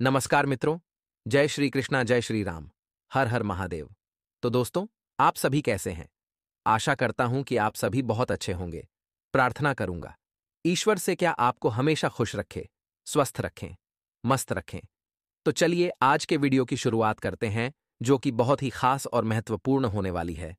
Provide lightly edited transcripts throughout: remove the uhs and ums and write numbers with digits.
नमस्कार मित्रों। जय श्री कृष्णा, जय श्री राम। हर हर महादेव। तो दोस्तों, आप सभी कैसे हैं? आशा करता हूं कि आप सभी बहुत अच्छे होंगे। प्रार्थना करूंगा ईश्वर से क्या आपको हमेशा खुश रखे, स्वस्थ रखें, मस्त रखें। तो चलिए आज के वीडियो की शुरुआत करते हैं, जो कि बहुत ही खास और महत्वपूर्ण होने वाली है।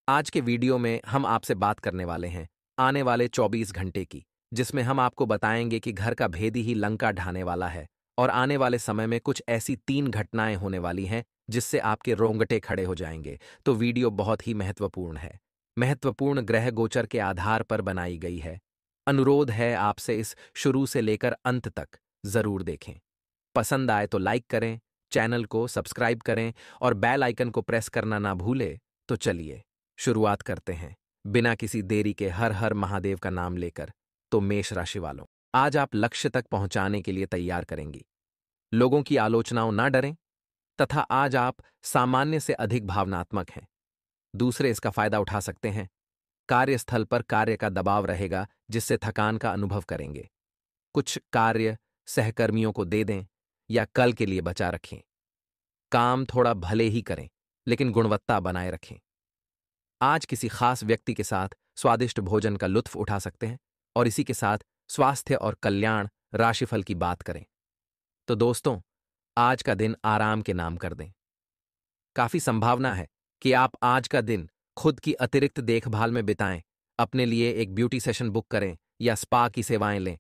आज के वीडियो में हम आपसे बात करने वाले हैं आने वाले 24 घंटे की, जिसमें हम आपको बताएंगे कि घर का भेदी ही लंका ढाने वाला है और आने वाले समय में कुछ ऐसी 3 घटनाएं होने वाली हैं जिससे आपके रोंगटे खड़े हो जाएंगे। तो वीडियो बहुत ही महत्वपूर्ण है। महत्वपूर्ण ग्रह गोचर के आधार पर बनाई गई है। अनुरोध है आपसे इस शुरू से लेकर अंत तक जरूर देखें। पसंद आए तो लाइक करें, चैनल को सब्सक्राइब करें और बेल आइकन को प्रेस करना ना भूले। तो चलिए शुरुआत करते हैं बिना किसी देरी के हर हर महादेव का नाम लेकर। तो मेष राशि वालों, आज आप लक्ष्य तक पहुंचाने के लिए तैयार करेंगी। लोगों की आलोचनाओं ना डरें, तथा आज आप सामान्य से अधिक भावनात्मक हैं। दूसरे इसका फायदा उठा सकते हैं। कार्यस्थल पर कार्य का दबाव रहेगा, जिससे थकान का अनुभव करेंगे। कुछ कार्य सहकर्मियों को दे दें या कल के लिए बचा रखें। काम थोड़ा भले ही करें, लेकिन गुणवत्ता बनाए रखें। आज किसी खास व्यक्ति के साथ स्वादिष्ट भोजन का लुत्फ उठा सकते हैं और इसी के साथ स्वास्थ्य और कल्याण राशिफल की बात करें। तो दोस्तों, आज का दिन आराम के नाम कर दें। काफी संभावना है कि आप आज का दिन खुद की अतिरिक्त देखभाल में बिताएं, अपने लिए एक ब्यूटी सेशन बुक करें या स्पा की सेवाएं लें।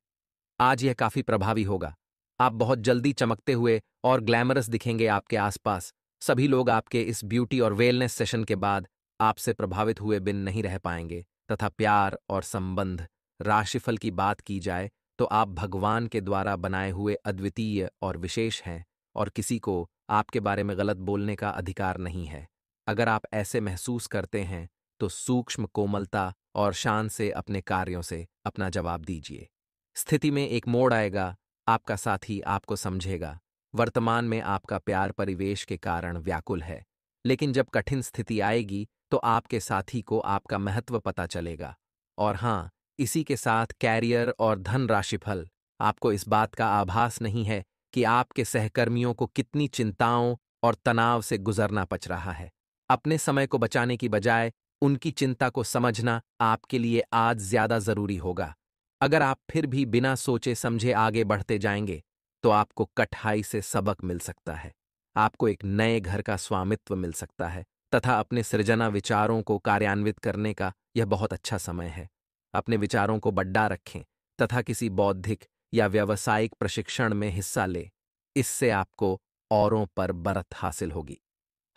आज यह काफी प्रभावी होगा। आप बहुत जल्दी चमकते हुए और ग्लैमरस दिखेंगे। आपके आसपास सभी लोग आपके इस ब्यूटी और वेलनेस सेशन के बाद आपसे प्रभावित हुए बिन नहीं रह पाएंगे। तथा प्यार और संबंध राशिफल की बात की जाए तो आप भगवान के द्वारा बनाए हुए अद्वितीय और विशेष हैं और किसी को आपके बारे में गलत बोलने का अधिकार नहीं है। अगर आप ऐसे महसूस करते हैं तो सूक्ष्म कोमलता और शान से अपने कार्यों से अपना जवाब दीजिए। स्थिति में एक मोड़ आएगा, आपका साथी आपको समझेगा। वर्तमान में आपका प्यार परिवेश के कारण व्याकुल है, लेकिन जब कठिन स्थिति आएगी तो आपके साथी को आपका महत्व पता चलेगा। और हाँ, इसी के साथ कैरियर और धन राशिफल आपको इस बात का आभास नहीं है कि आपके सहकर्मियों को कितनी चिंताओं और तनाव से गुजरना पड़ रहा है। अपने समय को बचाने की बजाय उनकी चिंता को समझना आपके लिए आज ज्यादा जरूरी होगा। अगर आप फिर भी बिना सोचे समझे आगे बढ़ते जाएंगे तो आपको कठिनाई से सबक मिल सकता है। आपको एक नए घर का स्वामित्व मिल सकता है तथा अपने सृजना विचारों को कार्यान्वित करने का यह बहुत अच्छा समय है। अपने विचारों को बड्डा रखें तथा किसी बौद्धिक या व्यावसायिक प्रशिक्षण में हिस्सा लें। इससे आपको औरों पर बरत हासिल होगी।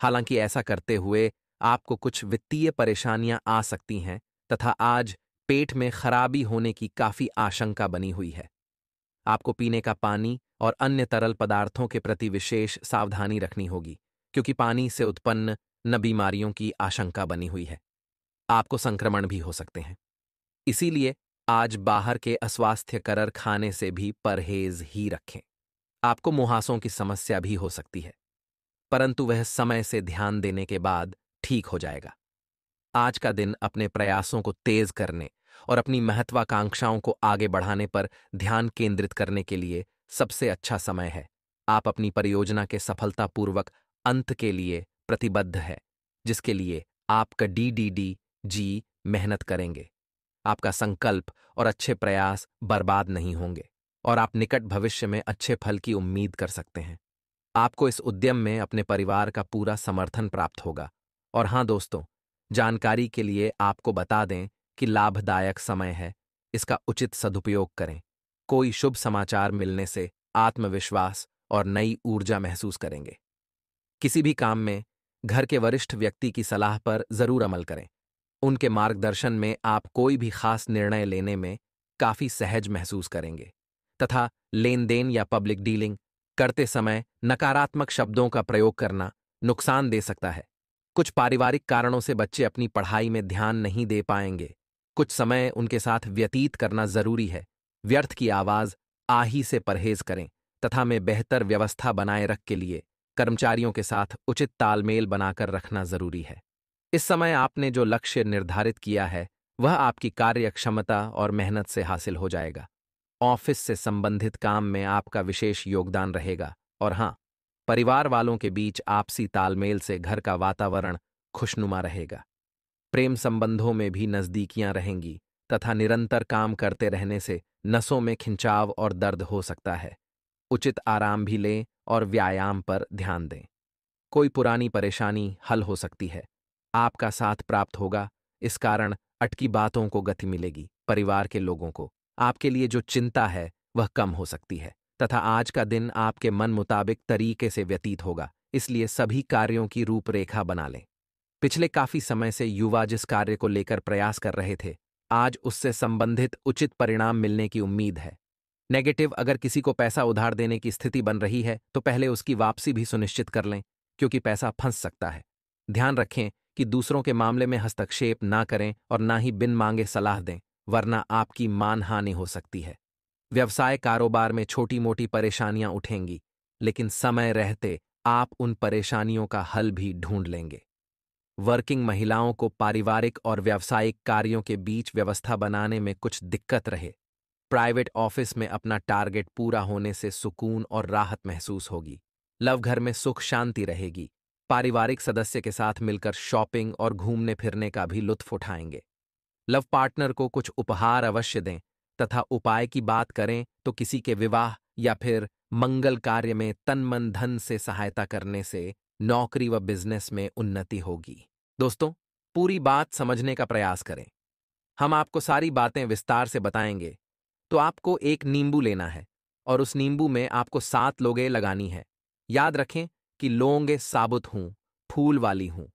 हालांकि ऐसा करते हुए आपको कुछ वित्तीय परेशानियां आ सकती हैं तथा आज पेट में खराबी होने की काफी आशंका बनी हुई है। आपको पीने का पानी और अन्य तरल पदार्थों के प्रति विशेष सावधानी रखनी होगी, क्योंकि पानी से उत्पन्न न बीमारियों की आशंका बनी हुई है। आपको संक्रमण भी हो सकते हैं। इसीलिए आज बाहर के अस्वास्थ्यकर खाने से भी परहेज ही रखें। आपको मुहासों की समस्या भी हो सकती है, परंतु वह समय से ध्यान देने के बाद ठीक हो जाएगा। आज का दिन अपने प्रयासों को तेज करने और अपनी महत्वाकांक्षाओं को आगे बढ़ाने पर ध्यान केंद्रित करने के लिए सबसे अच्छा समय है। आप अपनी परियोजना के सफलतापूर्वक अंत के लिए प्रतिबद्ध है, जिसके लिए आपका DDD मेहनत करेंगे। आपका संकल्प और अच्छे प्रयास बर्बाद नहीं होंगे और आप निकट भविष्य में अच्छे फल की उम्मीद कर सकते हैं। आपको इस उद्यम में अपने परिवार का पूरा समर्थन प्राप्त होगा। और हाँ दोस्तों, जानकारी के लिए आपको बता दें कि लाभदायक समय है, इसका उचित सदुपयोग करें। कोई शुभ समाचार मिलने से आत्मविश्वास और नई ऊर्जा महसूस करेंगे। किसी भी काम में घर के वरिष्ठ व्यक्ति की सलाह पर जरूर अमल करें। उनके मार्गदर्शन में आप कोई भी खास निर्णय लेने में काफी सहज महसूस करेंगे तथा लेन देन या पब्लिक डीलिंग करते समय नकारात्मक शब्दों का प्रयोग करना नुकसान दे सकता है। कुछ पारिवारिक कारणों से बच्चे अपनी पढ़ाई में ध्यान नहीं दे पाएंगे। कुछ समय उनके साथ व्यतीत करना जरूरी है। व्यर्थ की आवाज आही से परहेज करें तथा में बेहतर व्यवस्था बनाए रख के लिए कर्मचारियों के साथ उचित तालमेल बनाकर रखना जरूरी है। इस समय आपने जो लक्ष्य निर्धारित किया है वह आपकी कार्यक्षमता और मेहनत से हासिल हो जाएगा। ऑफिस से संबंधित काम में आपका विशेष योगदान रहेगा और हाँ, परिवार वालों के बीच आपसी तालमेल से घर का वातावरण खुशनुमा रहेगा। प्रेम संबंधों में भी नज़दीकियां रहेंगी तथा निरंतर काम करते रहने से नसों में खिंचाव और दर्द हो सकता है। उचित आराम भी लें और व्यायाम पर ध्यान दें। कोई पुरानी परेशानी हल हो सकती है। आपका साथ प्राप्त होगा, इस कारण अटकी बातों को गति मिलेगी। परिवार के लोगों को आपके लिए जो चिंता है वह कम हो सकती है तथा आज का दिन आपके मन मुताबिक तरीके से व्यतीत होगा, इसलिए सभी कार्यों की रूपरेखा बना लें। पिछले काफी समय से युवा जिस कार्य को लेकर प्रयास कर रहे थे, आज उससे संबंधित उचित परिणाम मिलने की उम्मीद है। नेगेटिव, अगर किसी को पैसा उधार देने की स्थिति बन रही है तो पहले उसकी वापसी भी सुनिश्चित कर लें, क्योंकि पैसा फंस सकता है। ध्यान रखें कि दूसरों के मामले में हस्तक्षेप ना करें और ना ही बिन मांगे सलाह दें, वरना आपकी मानहानि हो सकती है। व्यवसाय कारोबार में छोटी मोटी परेशानियां उठेंगी, लेकिन समय रहते आप उन परेशानियों का हल भी ढूंढ लेंगे। वर्किंग महिलाओं को पारिवारिक और व्यावसायिक कार्यों के बीच व्यवस्था बनाने में कुछ दिक्कत रहे। प्राइवेट ऑफिस में अपना टारगेट पूरा होने से सुकून और राहत महसूस होगी। लव घर में सुख शांति रहेगी। पारिवारिक सदस्य के साथ मिलकर शॉपिंग और घूमने फिरने का भी लुत्फ उठाएंगे। लव पार्टनर को कुछ उपहार अवश्य दें तथा उपाय की बात करें तो किसी के विवाह या फिर मंगल कार्य में तन मन धन से सहायता करने से नौकरी व बिजनेस में उन्नति होगी। दोस्तों, पूरी बात समझने का प्रयास करें। हम आपको सारी बातें विस्तार से बताएंगे। तो आपको एक नींबू लेना है और उस नींबू में आपको 7 लौंगे लगानी है। याद रखें कि लौंगे साबुत हूं, फूल वाली हूं।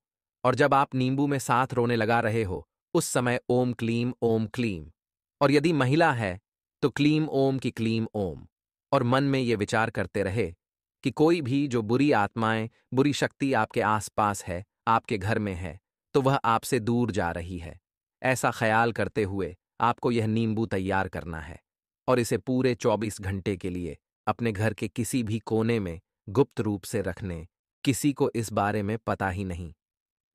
और जब आप नींबू में 7 रोने लगा रहे हो, उस समय ओम क्लीम। और यदि महिला है तो क्लीम ओम की क्लीम ओम। और मन में ये विचार करते रहे कि कोई भी जो बुरी आत्माएं, बुरी शक्ति आपके आसपास है, आपके घर में है, तो वह आपसे दूर जा रही है। ऐसा ख्याल करते हुए आपको यह नींबू तैयार करना है और इसे पूरे 24 घंटे के लिए अपने घर के किसी भी कोने में गुप्त रूप से रखने, किसी को इस बारे में पता ही नहीं।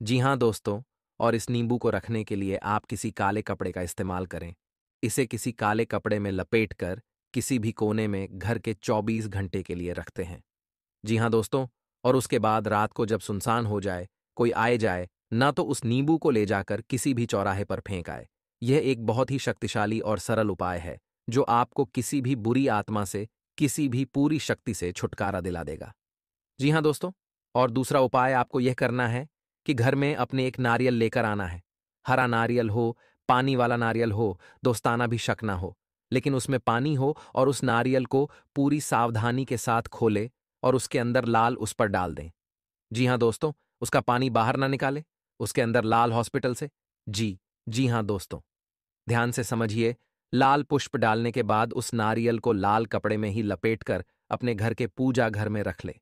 जी हाँ दोस्तों, और इस नींबू को रखने के लिए आप किसी काले कपड़े का इस्तेमाल करें। इसे किसी काले कपड़े में लपेटकर किसी भी कोने में घर के 24 घंटे के लिए रखते हैं। जी हाँ दोस्तों, और उसके बाद रात को जब सुनसान हो जाए, कोई आए जाए, ना तो उस नींबू को ले जाकर किसी भी चौराहे पर फेंक आए। यह एक बहुत ही शक्तिशाली और सरल उपाय है जो आपको किसी भी बुरी आत्मा से, किसी भी पूरी शक्ति से छुटकारा दिला देगा। जी हाँ दोस्तों, और दूसरा उपाय आपको यह करना है कि घर में अपने एक नारियल लेकर आना है। हरा नारियल हो, पानी वाला नारियल हो, दोस्ताना भी शक ना हो, लेकिन उसमें पानी हो और उस नारियल को पूरी सावधानी के साथ खोले और उसके अंदर लाल उस पर डाल दें। जी हाँ दोस्तों, उसका पानी बाहर ना निकाले, उसके अंदर लाल हॉस्पिटल से। जी हाँ दोस्तों, ध्यान से समझिए। लाल पुष्प डालने के बाद उस नारियल को लाल कपड़े में ही लपेटकर अपने घर के पूजा घर में रख ले।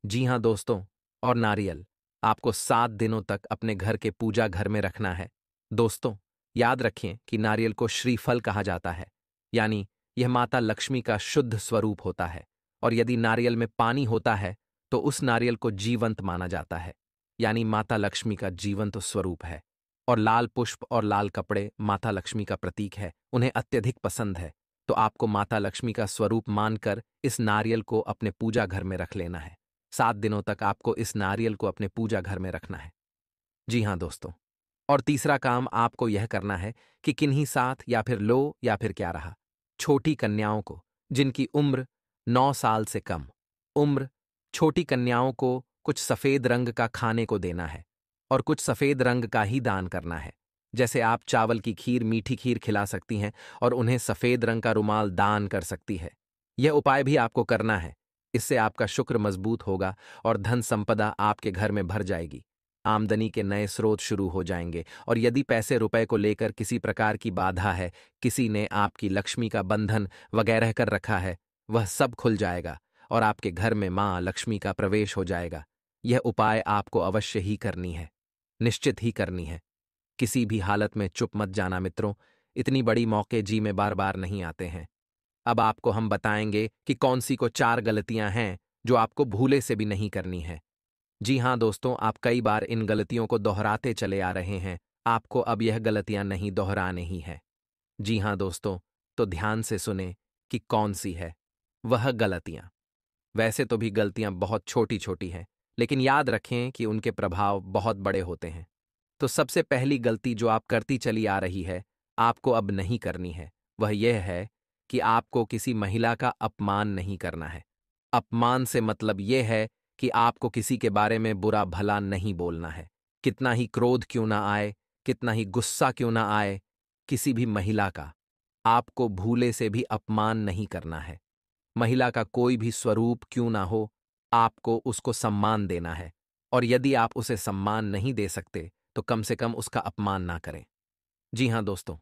जी हाँ दोस्तों, और नारियल आपको 7 दिनों तक अपने घर के पूजा घर में रखना है। दोस्तों, याद रखें कि नारियल को श्रीफल कहा जाता है, यानी यह माता लक्ष्मी का शुद्ध स्वरूप होता है। और यदि नारियल में पानी होता है तो उस नारियल को जीवंत माना जाता है, यानी माता लक्ष्मी का जीवंत स्वरूप है। और लाल पुष्प और लाल कपड़े माता लक्ष्मी का प्रतीक है, उन्हें अत्यधिक पसंद है। तो आपको माता लक्ष्मी का स्वरूप मानकर इस नारियल को अपने पूजा घर में रख लेना है। 7 दिनों तक आपको इस नारियल को अपने पूजा घर में रखना है। जी हाँ दोस्तों, और तीसरा काम आपको यह करना है कि किन्हीं साथ या फिर लो या फिर क्या रहा, छोटी कन्याओं को जिनकी उम्र 9 साल से कम, उम्र छोटी कन्याओं को कुछ सफेद रंग का खाने को देना है और कुछ सफेद रंग का ही दान करना है। जैसे आप चावल की खीर, मीठी खीर खिला सकती हैं और उन्हें सफेद रंग का रुमाल दान कर सकती है। यह उपाय भी आपको करना है। इससे आपका शुक्र मजबूत होगा और धन संपदा आपके घर में भर जाएगी। आमदनी के नए स्रोत शुरू हो जाएंगे और यदि पैसे रुपए को लेकर किसी प्रकार की बाधा है, किसी ने आपकी लक्ष्मी का बंधन वगैरह कर रखा है, वह सब खुल जाएगा और आपके घर में मां लक्ष्मी का प्रवेश हो जाएगा। यह उपाय आपको अवश्य ही करनी है, निश्चित ही करनी है। किसी भी हालत में चुप मत जाना मित्रों, इतनी बड़ी मौके जी में बार बार नहीं आते हैं। अब आपको हम बताएंगे कि कौन सी को 4 गलतियां हैं जो आपको भूले से भी नहीं करनी है। जी हाँ दोस्तों, आप कई बार इन गलतियों को दोहराते चले आ रहे हैं। आपको अब यह गलतियां नहीं दोहरानी ही है। जी हाँ दोस्तों, तो ध्यान से सुने कि कौन सी है वह गलतियां। वैसे तो भी गलतियां बहुत छोटी छोटी हैं, लेकिन याद रखें कि उनके प्रभाव बहुत बड़े होते हैं। तो सबसे पहली गलती जो आप करती चली आ रही है, आपको अब नहीं करनी है, वह यह है कि आपको किसी महिला का अपमान नहीं करना है। अपमान से मतलब यह है कि आपको किसी के बारे में बुरा भला नहीं बोलना है। कितना ही क्रोध क्यों ना आए, कितना ही गुस्सा क्यों ना आए, किसी भी महिला का आपको भूले से भी अपमान नहीं करना है। महिला का कोई भी स्वरूप क्यों ना हो, आपको उसको सम्मान देना है। और यदि आप उसे सम्मान नहीं दे सकते, तो कम से कम उसका अपमान ना करें। जी हाँ दोस्तों,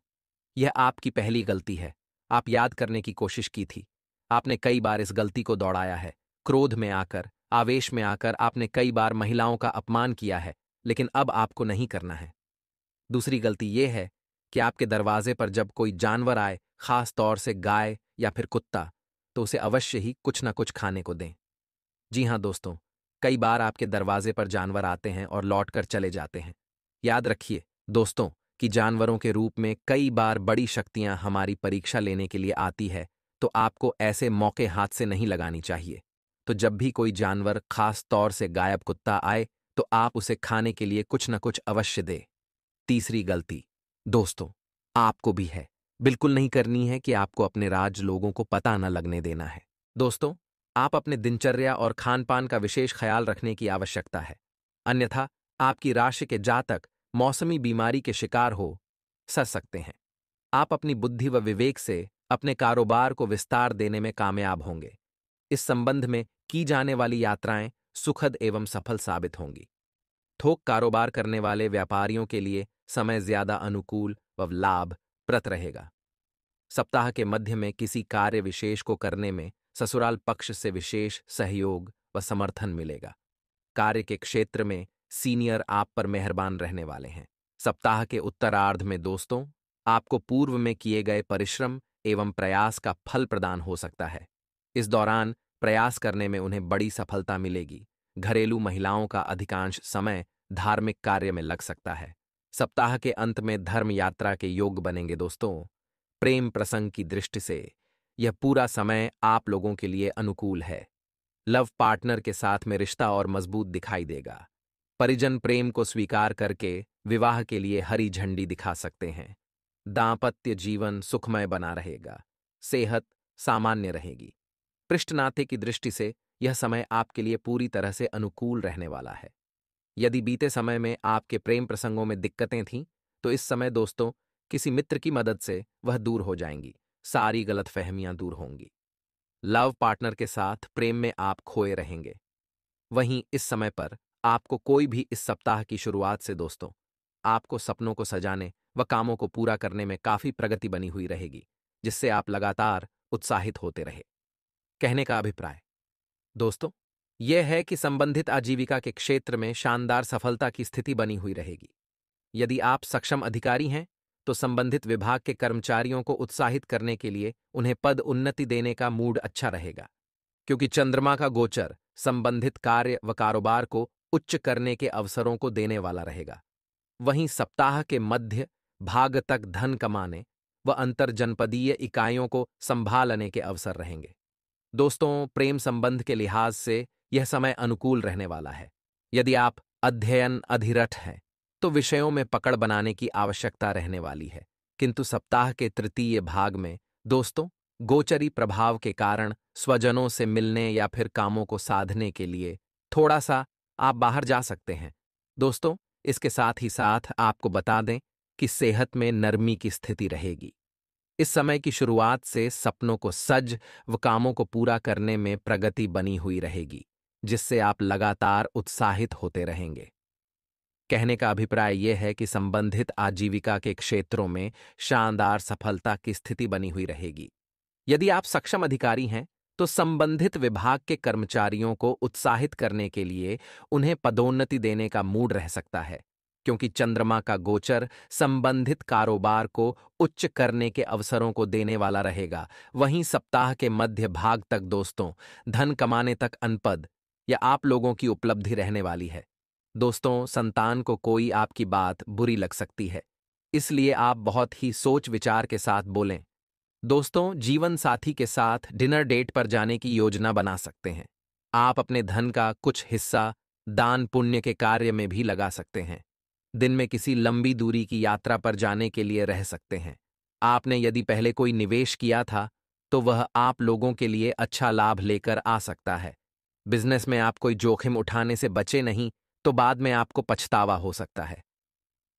यह आपकी पहली गलती है। आप याद करने की कोशिश की थी। आपने कई बार इस गलती को दोहराया है। क्रोध में आकर, आवेश में आकर आपने कई बार महिलाओं का अपमान किया है, लेकिन अब आपको नहीं करना है। दूसरी गलती यह है कि आपके दरवाजे पर जब कोई जानवर आए, खास तौर से गाय या फिर कुत्ता, तो उसे अवश्य ही कुछ ना कुछ खाने को दें। जी हाँ दोस्तों, कई बार आपके दरवाजे पर जानवर आते हैं और लौटकर चले जाते हैं। याद रखिए दोस्तों कि जानवरों के रूप में कई बार बड़ी शक्तियां हमारी परीक्षा लेने के लिए आती है, तो आपको ऐसे मौके हाथ से नहीं लगानी चाहिए। तो जब भी कोई जानवर, खास तौर से गायब कुत्ता आए, तो आप उसे खाने के लिए कुछ न कुछ अवश्य दें। तीसरी गलती दोस्तों आपको भी है, बिल्कुल नहीं करनी है कि आपको अपने राज लोगों को पता न लगने देना है। दोस्तों, आप अपने दिनचर्या और खान-पान का विशेष ख्याल रखने की आवश्यकता है। अन्यथा आपकी राशि के जातक मौसमी बीमारी के शिकार हो सकते हैं। आप अपनी बुद्धि व विवेक से अपने कारोबार को विस्तार देने में कामयाब होंगे। इस संबंध में की जाने वाली यात्राएं सुखद एवं सफल साबित होंगी। थोक कारोबार करने वाले व्यापारियों के लिए समय ज्यादा अनुकूल व लाभप्रद रहेगा। सप्ताह के मध्य में किसी कार्य विशेष को करने में ससुराल पक्ष से विशेष सहयोग व समर्थन मिलेगा। कार्य के क्षेत्र में सीनियर आप पर मेहरबान रहने वाले हैं। सप्ताह के उत्तरार्ध में दोस्तों आपको पूर्व में किए गए परिश्रम एवं प्रयास का फल प्रदान हो सकता है। इस दौरान प्रयास करने में उन्हें बड़ी सफलता मिलेगी। घरेलू महिलाओं का अधिकांश समय धार्मिक कार्य में लग सकता है। सप्ताह के अंत में धर्म यात्रा के योग बनेंगे दोस्तों। प्रेम प्रसंग की दृष्टि से यह पूरा समय आप लोगों के लिए अनुकूल है। लव पार्टनर के साथ में रिश्ता और मजबूत दिखाई देगा। परिजन प्रेम को स्वीकार करके विवाह के लिए हरी झंडी दिखा सकते हैं। दांपत्य जीवन सुखमय बना रहेगा। सेहत सामान्य रहेगी। पृष्ठ नाते की दृष्टि से यह समय आपके लिए पूरी तरह से अनुकूल रहने वाला है। यदि बीते समय में आपके प्रेम प्रसंगों में दिक्कतें थीं, तो इस समय दोस्तों किसी मित्र की मदद से वह दूर हो जाएंगी। सारी गलतफहमियां दूर होंगी। लव पार्टनर के साथ प्रेम में आप खोए रहेंगे। वहीं इस समय पर आपको कोई भी इस सप्ताह की शुरुआत से दोस्तों आपको सपनों को सजाने व कामों को पूरा करने में काफी प्रगति बनी हुई रहेगी, जिससे आप लगातार उत्साहित होते रहे। कहने का अभिप्राय दोस्तों यह है कि संबंधित आजीविका के क्षेत्र में शानदार सफलता की स्थिति बनी हुई रहेगी। यदि आप सक्षम अधिकारी हैं, तो संबंधित विभाग के कर्मचारियों को उत्साहित करने के लिए उन्हें पद उन्नति देने का मूड अच्छा रहेगा, क्योंकि चंद्रमा का गोचर संबंधित कार्य व कारोबार को उच्च करने के अवसरों को देने वाला रहेगा। वहीं सप्ताह के मध्य भाग तक धन कमाने व अंतरजनपदीय इकाइयों को संभालने के अवसर रहेंगे। दोस्तों, प्रेम संबंध के लिहाज से यह समय अनुकूल रहने वाला है। यदि आप अध्ययन अधिरथ हैं, तो विषयों में पकड़ बनाने की आवश्यकता रहने वाली है। किंतु सप्ताह के तृतीय भाग में दोस्तों गोचरी प्रभाव के कारण स्वजनों से मिलने या फिर कामों को साधने के लिए थोड़ा सा आप बाहर जा सकते हैं। दोस्तों, इसके साथ ही साथ आपको बता दें कि सेहत में नरमी की स्थिति रहेगी। इस समय की शुरुआत से सपनों को सज व कामों को पूरा करने में प्रगति बनी हुई रहेगी, जिससे आप लगातार उत्साहित होते रहेंगे। कहने का अभिप्राय यह है कि संबंधित आजीविका के क्षेत्रों में शानदार सफलता की स्थिति बनी हुई रहेगी। यदि आप सक्षम अधिकारी हैं, तो संबंधित विभाग के कर्मचारियों को उत्साहित करने के लिए उन्हें पदोन्नति देने का मूड रह सकता है, क्योंकि चंद्रमा का गोचर संबंधित कारोबार को उच्च करने के अवसरों को देने वाला रहेगा। वहीं सप्ताह के मध्य भाग तक दोस्तों धन कमाने तक अनपद या आप लोगों की उपलब्धि रहने वाली है। दोस्तों, संतान को कोई आपकी बात बुरी लग सकती है, इसलिए आप बहुत ही सोच विचार के साथ बोलें। दोस्तों, जीवन साथी के साथ डिनर डेट पर जाने की योजना बना सकते हैं। आप अपने धन का कुछ हिस्सा दान पुण्य के कार्य में भी लगा सकते हैं। दिन में किसी लंबी दूरी की यात्रा पर जाने के लिए रह सकते हैं। आपने यदि पहले कोई निवेश किया था तो वह आप लोगों के लिए अच्छा लाभ लेकर आ सकता है। बिजनेस में आप कोई जोखिम उठाने से बचे नहीं तो बाद में आपको पछतावा हो सकता है।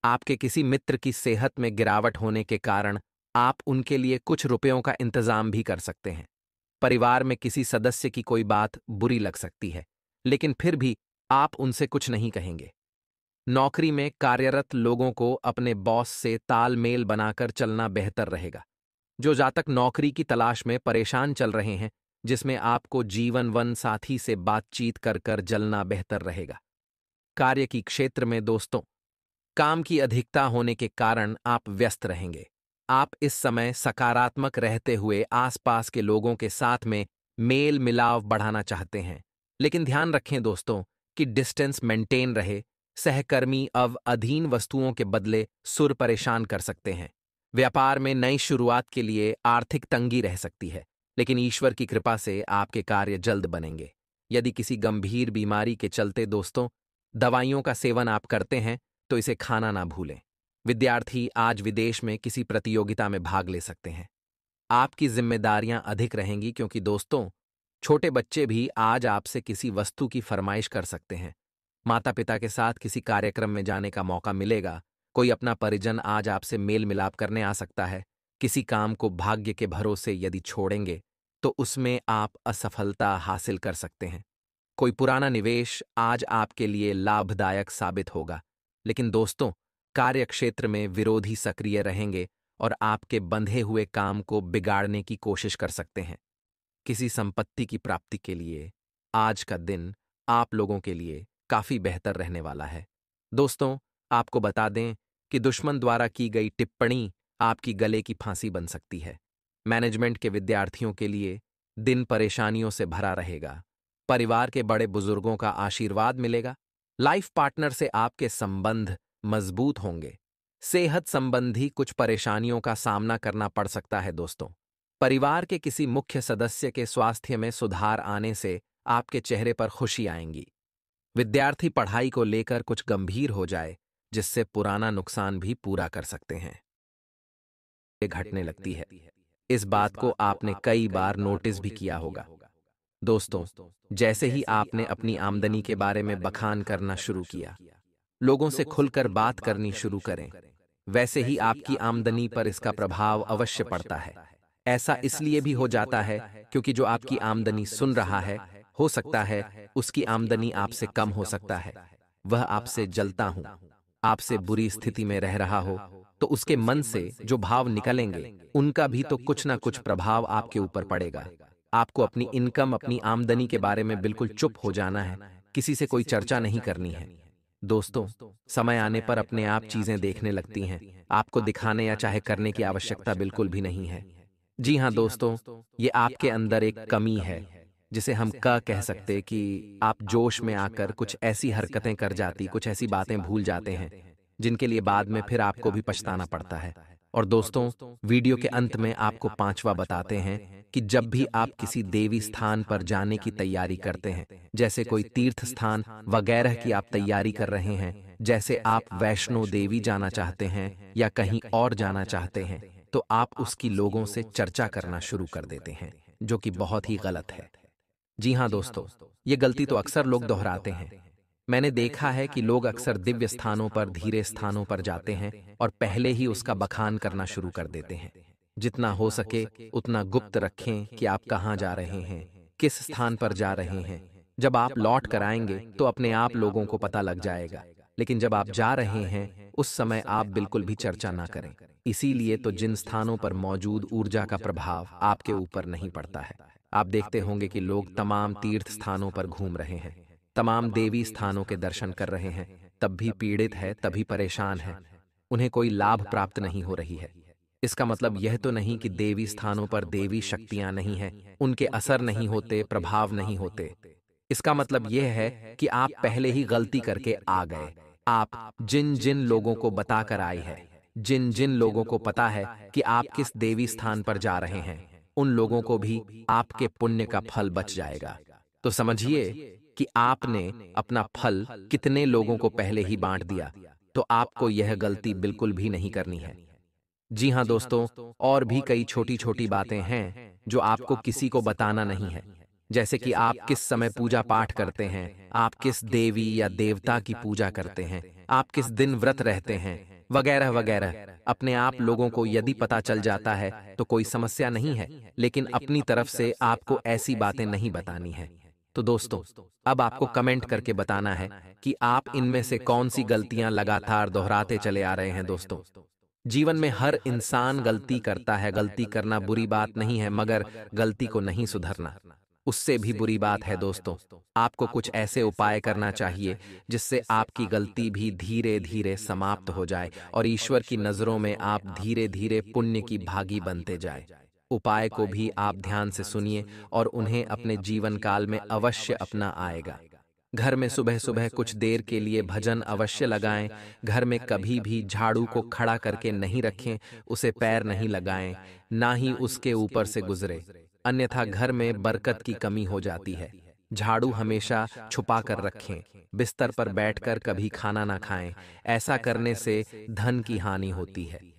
आपके किसी मित्र की सेहत में गिरावट होने के कारण आप उनके लिए कुछ रुपयों का इंतजाम भी कर सकते हैं। परिवार में किसी सदस्य की कोई बात बुरी लग सकती है, लेकिन फिर भी आप उनसे कुछ नहीं कहेंगे। नौकरी में कार्यरत लोगों को अपने बॉस से तालमेल बनाकर चलना बेहतर रहेगा। जो जातक नौकरी की तलाश में परेशान चल रहे हैं, जिसमें आपको जीवन साथी से बातचीत कर कर जलना बेहतर रहेगा। कार्य की क्षेत्र में दोस्तों, काम की अधिकता होने के कारण आप व्यस्त रहेंगे। आप इस समय सकारात्मक रहते हुए आसपास के लोगों के साथ में मेल मिलाव बढ़ाना चाहते हैं, लेकिन ध्यान रखें दोस्तों कि डिस्टेंस मेंटेन रहे। सहकर्मी अब अधीन वस्तुओं के बदले सुर परेशान कर सकते हैं। व्यापार में नई शुरुआत के लिए आर्थिक तंगी रह सकती है, लेकिन ईश्वर की कृपा से आपके कार्य जल्द बनेंगे। यदि किसी गंभीर बीमारी के चलते दोस्तों दवाइयों का सेवन आप करते हैं तो इसे खाना ना भूलें। विद्यार्थी आज विदेश में किसी प्रतियोगिता में भाग ले सकते हैं। आपकी जिम्मेदारियां अधिक रहेंगी क्योंकि दोस्तों छोटे बच्चे भी आज आपसे किसी वस्तु की फरमाइश कर सकते हैं। माता पिता के साथ किसी कार्यक्रम में जाने का मौका मिलेगा। कोई अपना परिजन आज आपसे मेल मिलाप करने आ सकता है। किसी काम को भाग्य के भरोसे यदि छोड़ेंगे तो उसमें आप असफलता हासिल कर सकते हैं। कोई पुराना निवेश आज आपके लिए लाभदायक साबित होगा, लेकिन दोस्तों कार्य क्षेत्र में विरोधी सक्रिय रहेंगे और आपके बंधे हुए काम को बिगाड़ने की कोशिश कर सकते हैं। किसी संपत्ति की प्राप्ति के लिए आज का दिन आप लोगों के लिए काफी बेहतर रहने वाला है। दोस्तों आपको बता दें कि दुश्मन द्वारा की गई टिप्पणी आपकी गले की फांसी बन सकती है। मैनेजमेंट के विद्यार्थियों के लिए दिन परेशानियों से भरा रहेगा। परिवार के बड़े बुजुर्गों का आशीर्वाद मिलेगा। लाइफ पार्टनर से आपके संबंध मजबूत होंगे। सेहत संबंधी कुछ परेशानियों का सामना करना पड़ सकता है दोस्तों। परिवार के किसी मुख्य सदस्य के स्वास्थ्य में सुधार आने से आपके चेहरे पर खुशी आएंगी। विद्यार्थी पढ़ाई को लेकर कुछ गंभीर हो जाए, जिससे पुराना नुकसान भी पूरा कर सकते हैं। ये घटने लगती है। इस बात को आपने कई बार नोटिस भी किया होगा। दोस्तों जैसे ही आपने अपनी आमदनी के बारे में बखान करना शुरू किया, लोगों से खुलकर बात करनी शुरू करें, वैसे ही आपकी आमदनी पर इसका प्रभाव अवश्य पड़ता है। ऐसा इसलिए भी हो जाता है क्योंकि जो आपकी आमदनी सुन रहा है, हो सकता है उसकी आमदनी आपसे कम हो सकता है। वह आपसे जलता हूं, आपसे बुरी स्थिति में रह रहा हो, तो उसके मन से जो भाव निकलेंगे उनका भी तो कुछ ना कुछ प्रभाव आपके ऊपर पड़ेगा। आपको अपनी इनकम, अपनी आमदनी के बारे में बिल्कुल चुप हो जाना है, किसी से कोई चर्चा नहीं करनी है। दोस्तों समय आने पर अपने आप चीजें देखने लगती हैं। आपको दिखाने या चाहे करने की आवश्यकता बिल्कुल भी नहीं है। जी हाँ दोस्तों, ये आपके अंदर एक कमी है जिसे हम कह सकते कि आप जोश में आकर कुछ ऐसी हरकतें कर जाती, कुछ ऐसी बातें भूल जाते हैं जिनके लिए बाद में फिर आपको भी पछताना पड़ता है। और दोस्तों वीडियो के अंत में आपको पांचवा बताते हैं कि जब भी आप किसी देवी स्थान पर जाने की तैयारी करते हैं, जैसे कोई तीर्थ स्थान वगैरह की आप तैयारी कर रहे हैं, जैसे आप वैष्णो देवी जाना चाहते हैं या कहीं और जाना चाहते हैं, तो आप उसकी लोगों से चर्चा करना शुरू कर देते हैं, जो कि बहुत ही गलत है। जी हाँ दोस्तों, ये गलती तो अक्सर लोग दोहराते हैं। मैंने देखा है कि लोग अक्सर दिव्य स्थानों पर, धीरे स्थानों पर जाते हैं और पहले ही उसका बखान करना शुरू कर देते हैं। जितना हो सके उतना गुप्त रखें कि आप कहाँ जा रहे हैं, किस स्थान पर जा रहे हैं। जब आप लौट कर आएंगे तो अपने आप लोगों को पता लग जाएगा, लेकिन जब आप जा रहे हैं उस समय आप बिल्कुल भी चर्चा ना करें। इसीलिए तो जिन स्थानों पर मौजूद ऊर्जा का प्रभाव आपके ऊपर नहीं पड़ता है। आप देखते होंगे कि लोग तमाम तीर्थ स्थानों पर घूम रहे हैं, तमाम देवी स्थानों के दर्शन कर रहे हैं, तब भी पीड़ित है, तभी परेशान है, उन्हें कोई लाभ प्राप्त नहीं हो रही है। इसका मतलब यह तो नहीं कि देवी स्थानों पर देवी शक्तियां नहीं हैं, उनके असर नहीं होते, प्रभाव नहीं होते। इसका मतलब यह है कि आप पहले ही गलती करके आ गए। आप जिन जिन लोगों को बताकर आए हैं, जिन जिन लोगों को पता है कि आप किस देवी स्थान पर जा रहे हैं, उन लोगों को भी आपके पुण्य का फल बच जाएगा। तो समझिए कि आपने अपना फल कितने लोगों को पहले ही बांट दिया। तो आपको यह गलती बिल्कुल भी नहीं करनी है। जी हाँ दोस्तों, और भी कई छोटी छोटी बातें हैं जो आपको किसी को बताना नहीं है। जैसे कि आप किस समय पूजा पाठ करते हैं, आप किस देवी या देवता की पूजा करते हैं, आप किस दिन व्रत रहते हैं, वगैरह वगैरह। अपने आप लोगों को यदि पता चल जाता है तो कोई समस्या नहीं है, लेकिन अपनी तरफ से आपको ऐसी बातें नहीं बतानी है। तो दोस्तों, अब आपको कमेंट करके बताना है कि आप इनमें से कौन सी गलतियां लगातार दोहराते चले आ रहे हैं। दोस्तों, जीवन में हर इंसान गलती करता है। गलती करना बुरी बात नहीं है, मगर गलती को नहीं सुधरना उससे भी बुरी बात है। दोस्तों, आपको कुछ ऐसे उपाय करना चाहिए जिससे आपकी गलती भी धीरे धीरे समाप्त हो जाए और ईश्वर की नजरों में आप धीरे धीरे पुण्य की भागी बनते जाए। उपाय को भी आप ध्यान से सुनिए और उन्हें अपने जीवन काल में अवश्य अपना आएगा। घर में सुबह सुबह कुछ देर के लिए भजन अवश्य लगाएं। घर में कभी भी झाड़ू को खड़ा करके नहीं रखें, उसे पैर नहीं लगाएं, ना ही उसके ऊपर से गुजरे, अन्यथा घर में बरकत की कमी हो जाती है। झाड़ू हमेशा छुपा कर रखें। बिस्तर पर बैठकर कभी खाना ना खाएं, ऐसा करने से धन की हानि होती है।